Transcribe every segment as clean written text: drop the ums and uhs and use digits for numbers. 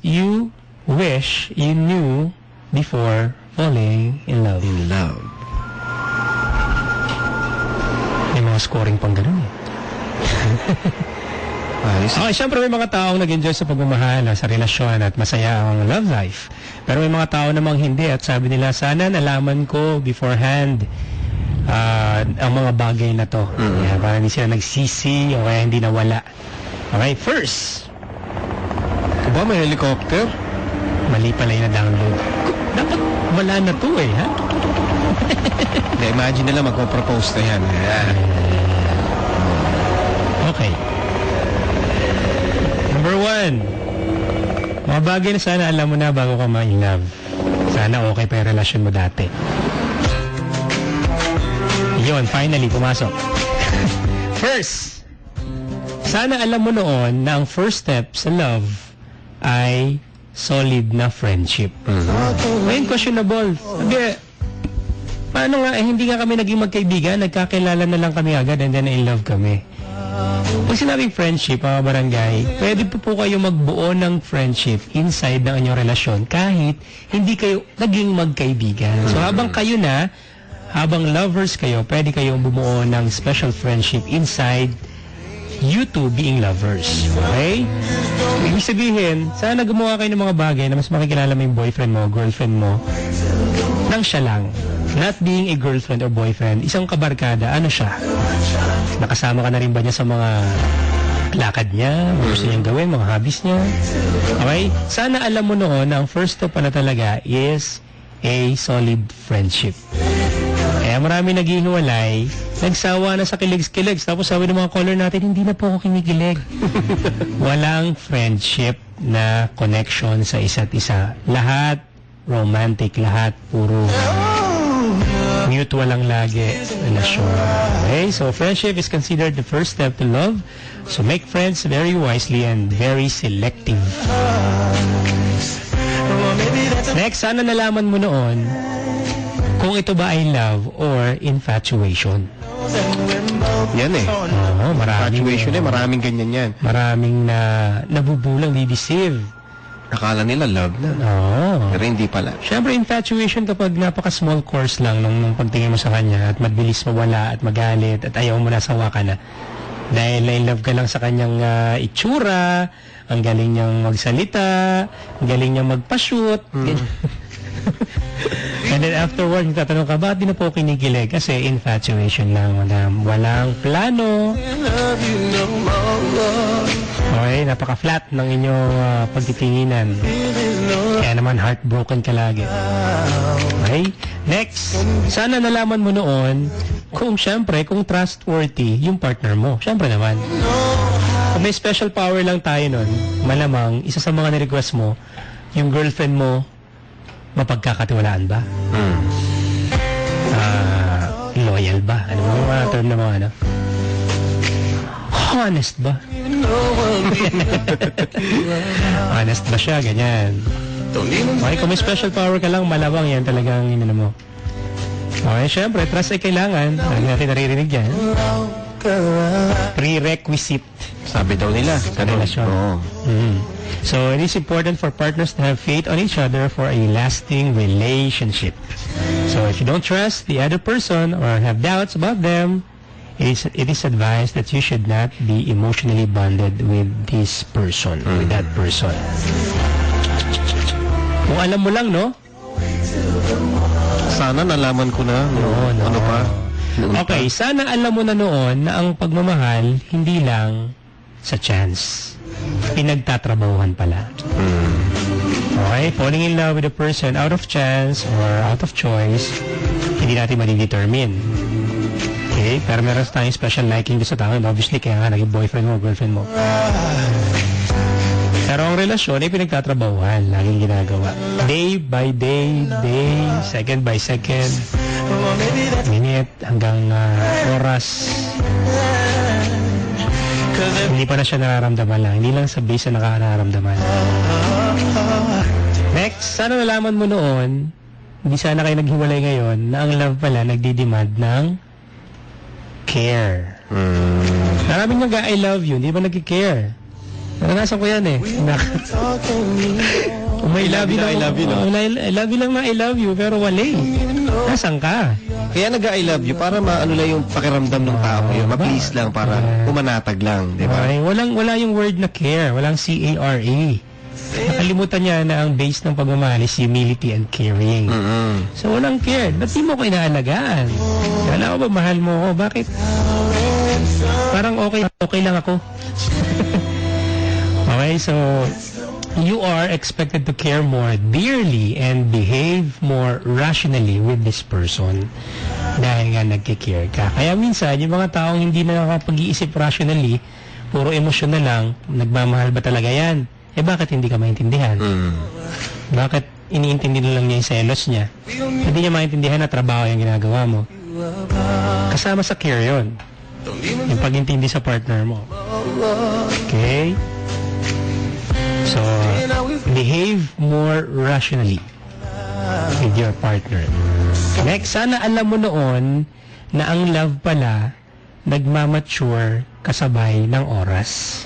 you wish you knew before falling in love? May mga scoring pang ganun eh. Okay, syempre may mga taong nag-enjoy sa pagmamahal, sa relasyon at masaya ang love life. Pero may mga tao namang hindi at sabi nila, sana nalaman ko beforehand ang mga bagay na to. Kaya parang hindi sila nagsisi o kaya hindi nawala. Okay, first. Ba, may helicopter? Mali pala yung na-download. Dapat wala na to eh, ha? Imagine nila magpo-propose na yan. Okay. Number 1. Mga bagay na sana alam mo na bago ka ma-in love. Sana okay pa yung relasyon mo dati. Yun, finally, pumasok. First, sana alam mo noon na ang first step sa love ay solid na friendship. Ngayon, questionable. Sabi, paano nga, hindi nga kami naging magkaibigan, nagkakilala na lang kami agad and then in love kami. Pag sinabing friendship, mga barangay, pwede po kayo magbuo ng friendship inside ng inyong relasyon kahit hindi kayo naging magkaibigan. So habang kayo na, habang lovers kayo, pwede kayong bumuo ng special friendship inside you two being lovers. Okay? Ibig sabihin, sana gumawa kayo ng mga bagay na mas makikilala mo yung boyfriend mo, girlfriend mo, nang siya lang. Not being a girlfriend or boyfriend, isang kabarkada, ano siya? Nakasama ka na rin ba niya sa mga lakad niya, mga gusto niyang gawin, mga hobbies niya? Okay? Sana alam mo noon na ang first step na talaga is a solid friendship. Kaya marami naghihiwalay, nagsawa na sa kilig-kilig. Tapos sabi ng mga caller natin, hindi na po ako kinikilig. Walang friendship na connection sa isa't isa. Lahat romantic, lahat puro mutual lang lagi relasyon. Okay? So friendship is considered the first step to love. So make friends very wisely and very selective. Next, sana nalaman mo noon kung ito ba ay love or infatuation. Yan eh. Maraming Infatuation maraming ganyan yan. Maraming nabubulang, di-deceive. Akala nila love na. Pero hindi pala. Siyempre, infatuation kapag napaka-small course lang nung pagtingin mo sa kanya at mabilis mawala at magalit at ayaw mo nasawa ka na. Dahil na-in-love ka lang sa kanyang itsura, ang galing niyang magsalita, ang galing niyang magpa-shoot. And then afterward, tatanong ka, bakit di na po kinikilig? Kasi infatuation lang, madam. Walang plano. Okay, napaka-flat ng inyong pagtitinginan. Kaya naman heartbroken ka lagi. Okay? Next, sana nalaman mo noon kung syempre, kung trustworthy yung partner mo. Syempre naman. Kung may special power lang tayo nun, malamang, isa sa mga nirequest mo, yung girlfriend mo, mapagkakatiwalaan ba? Loyal ba? Ano ba yung mga term na mga ano? Honest ba? Honest ba siya? Ganyan. Okay, kung may special power ka lang, malabang yan talagang inano mo. Okay, syempre, trust ay kailangan. Lagi natin naririnig yan. Prerequisite. Sabi daw nila. Sa relasyon. So, it is important for partners to have faith on each other for a lasting relationship. So, if you don't trust the other person or have doubts about them, it is advised that you should not be emotionally bonded with this person, with that person. Kung alam mo lang, no? Sana nalaman ko na. Ano pa? Okay, sana alam mo na noon na ang pagmamahal hindi lang sa chance. Pinagtatrabahuhan pala. Okay, falling in love with a person out of chance or out of choice, hindi natin madidetermine. Okay, pero meron tayong special liking doon sa tao. Obviously, kaya nga naging boyfriend mo, girlfriend mo. Pero ang relasyon ay pinagtatrabahuhan, laging ginagawa. Day by day, second by second, minute hanggang oras. Hindi pa na siya nararamdaman lang. Hindi lang sa base na nakararamdaman. Next, sana nalaman mo noon, hindi sana kayo naghiwalay ngayon, na ang love pala nagdidemand ng care. Maraming nag-I love you, hindi ba nag-care? Naranasan ko yan eh. May love you I love you, no? I love you lang na I love you, pero wala eh. Nasaan ka? Kaya nag-I love you para maano lang yung pakiramdam ng tao yun. Ma-please lang, para pumanatag lang, di ba? Okay, wala yung word na care. Walang C-A-R-E. Nakalimutan niya na ang base ng pagmamahal is humility and caring. So walang care. Ba't di mo ko inaalagaan? Kala ko ba mahal mo ako? Bakit? Parang okay lang ako. Okay, so you are expected to care more dearly and behave more rationally with this person dahil nga nagkikare ka. Kaya minsan, yung mga taong hindi na nakapag-iisip rationally, puro emosyon na lang, nagmamahal ba talaga yan? Eh bakit hindi ka maintindihan? Bakit iniintindi na lang niya yung selos niya? Hindi niya maintindihan na trabaho yung ginagawa mo. Kasama sa care yun. Yung pag-intindi sa partner mo. Okay? So, behave more rationally with your partner. Next, sana alam mo noon na ang love pala nagmamature kasabay ng oras.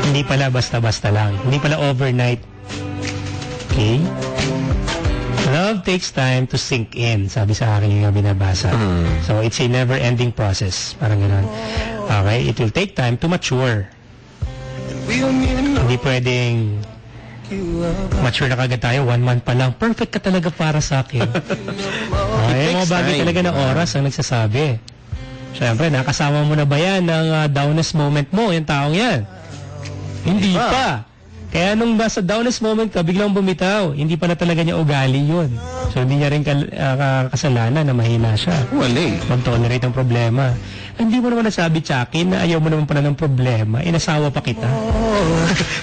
Hindi pala basta-basta lang. Hindi pala overnight. Okay? Love takes time to sink in, sabi sa akin yung binabasa. So, it's a never-ending process. Parang gano'n. Okay? It will take time to mature. Hindi pwedeng mature na kagad tayo, 1 month pa lang. Perfect ka talaga para sa akin. Okay, mga bagay talaga na oras ang nagsasabi. Siyempre, nakasama mo na ba yan ng downest moment mo, yung taong yan? Hindi pa. Kaya nung nasa downest moment ka, biglang bumitaw. Hindi pa na talaga niya ugali yun. So, hindi niya rin kasalanan na mahina siya. Wala. Mag-tolerate ang problema. Hindi mo naman nasabi, Chucky, na ayaw mo naman pala ng problema. Inasawa pa kita.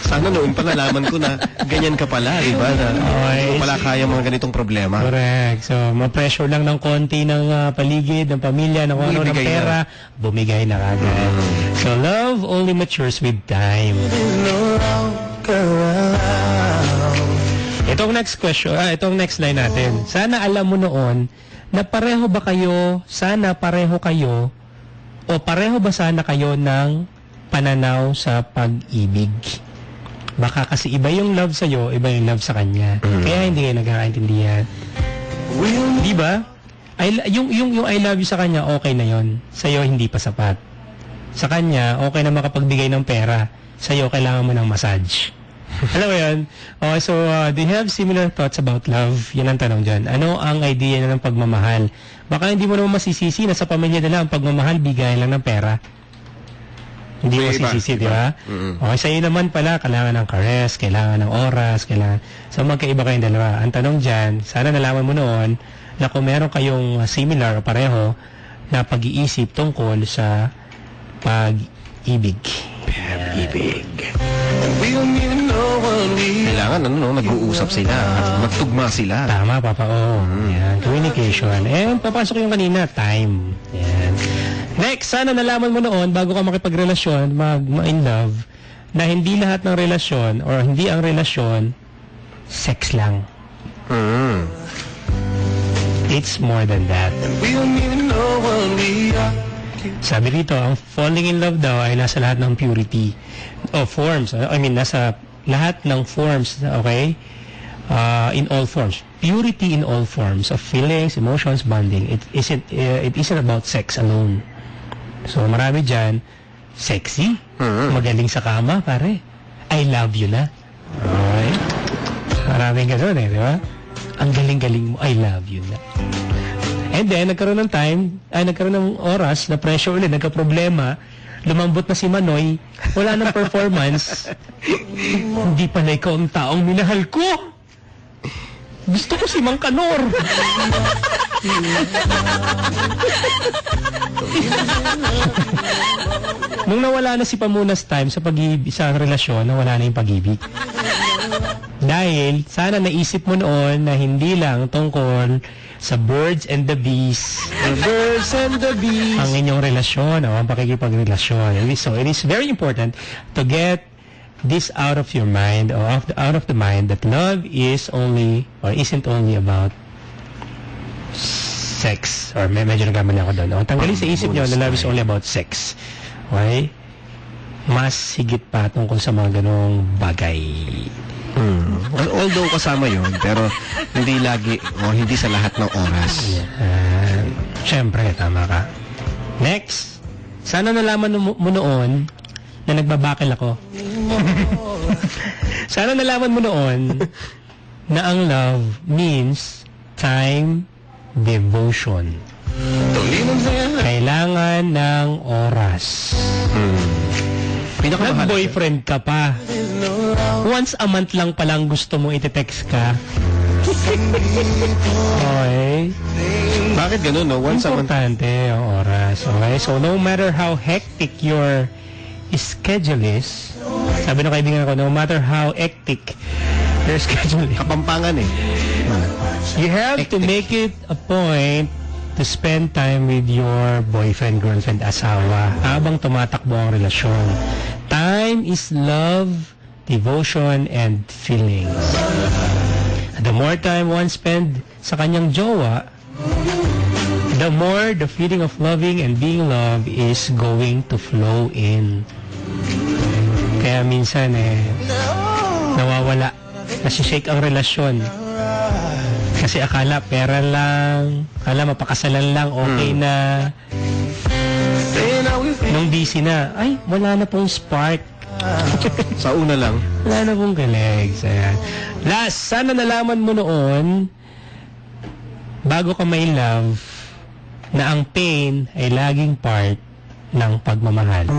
Sana noon pa nalaman ko na ganyan ka pala, di ba? Na pala kaya mga ganitong problema. Correct. So, ma-pressure lang ng konti ng paligid, ng pamilya, ng ano, ng pera. Bumigay na kagad. So, love only matures with time. Itong next question, itong next line natin. Sana alam mo noon na pareho ba kayo, sana pareho kayo, o pareho ba sana kayo ng pananaw sa pag-ibig? Baka kasi iba yung love sa'yo, iba yung love sa kanya. Kaya hindi kayo nagkakaintindihan. Di ba? Yung I love you sa kanya, okay na yon. Sa'yo, hindi pa sapat. Sa kanya, okay na makapagbigay ng pera. Sa'yo, kailangan mo ng massage. Alam mo yun? Okay, so, do you have similar thoughts about love? Yan ang tanong dyan. Ano ang idea na ng pagmamahal? Baka hindi mo naman masisisi na sa pamilya nila ang pagmamahal, bigay lang ng pera. Hindi mo masisisi, di ba? Okay, sa'yo naman pala, kailangan ng caress, kailangan ng oras, kailangan... So, magkaiba kayong dalawa. Ang tanong dyan, sana nalaman mo noon na kung meron kayong similar o pareho na pag-iisip tungkol sa pag-ibig. Pag-ibig. Kailangan, nag-uusap sila. Magtugma sila. Tama, Papa. Yan. Communication. And papasok yung kanina, time. Yan. Next, sana nalaman mo noon, bago ka makipagrelasyon, mag-in love, na hindi lahat ng relasyon, or hindi ang relasyon, sex lang. It's more than that. Sabi rito, ang falling in love daw ay nasa lahat ng purity o forms. I mean, nasa lahat ng forms, okay? In all forms. Purity in all forms of feelings, emotions, bonding. It isn't about sex alone. So, marami dyan, sexy, magaling sa kama, pare. I love you na. Okay? Maraming gano'n di ba? Ang galing-galing mo, I love you na. And then, nagkaroon ng oras, na pressure ulit, nagka-problema, lumambot na si Manoy, wala nang performance, hindi pala ikaw ang taong minahal ko. Gusto ko si Mang Kanor. Nung nawala na si Pamunas time sa relasyon, nawala na yung pag-ibig. Dahil, sana naisip mo noon na hindi lang tungkol sa birds and the bees. The birds and the bees. Ang inyong relasyon, ang pakikipagrelasyon. So, it is very important to get this out of your mind, or out of the mind, that love is only, or isn't only about sex. Or medyo nagkamali ako doon. Tanggalin sa isip nyo na love is only about sex. Okay? mas higit pa tungkol sa mga ganong bagay. Although kasama yun, pero hindi lagi o hindi sa lahat ng oras. Siyempre, tama ka. Next, sana nalaman mo noon na nagbabakil ako. Sana nalaman mo noon na ang love means time, devotion. Kailangan ng oras. Nag-boyfriend ka pa. Once a month lang palang gusto mo iti-text ka. Okay. Bakit ganun, no? Once a month. Importante ang oras. Okay? So, no matter how hectic your schedule is, sabi ng kaibigan ko, no matter how hectic your schedule is, Kapampangan eh. you have to make it a point to spend time with your boyfriend, girlfriend, asawa habang tumatakbo ang relasyon. Time is love, devotion, and feelings. The more time one spend sa kanyang jowa, the more the feeling of loving and being loved is going to flow in. Kaya minsan nawawala. Nasishake ang relasyon. Kasi akala pera lang, akala mapakasalan lang, okay na. Nung busy na, ay, wala na pong spark. Sa una lang. Wala na pong galeg. Last, sana nalaman mo noon, bago ka may love, na ang pain ay laging part ng pagmamahal.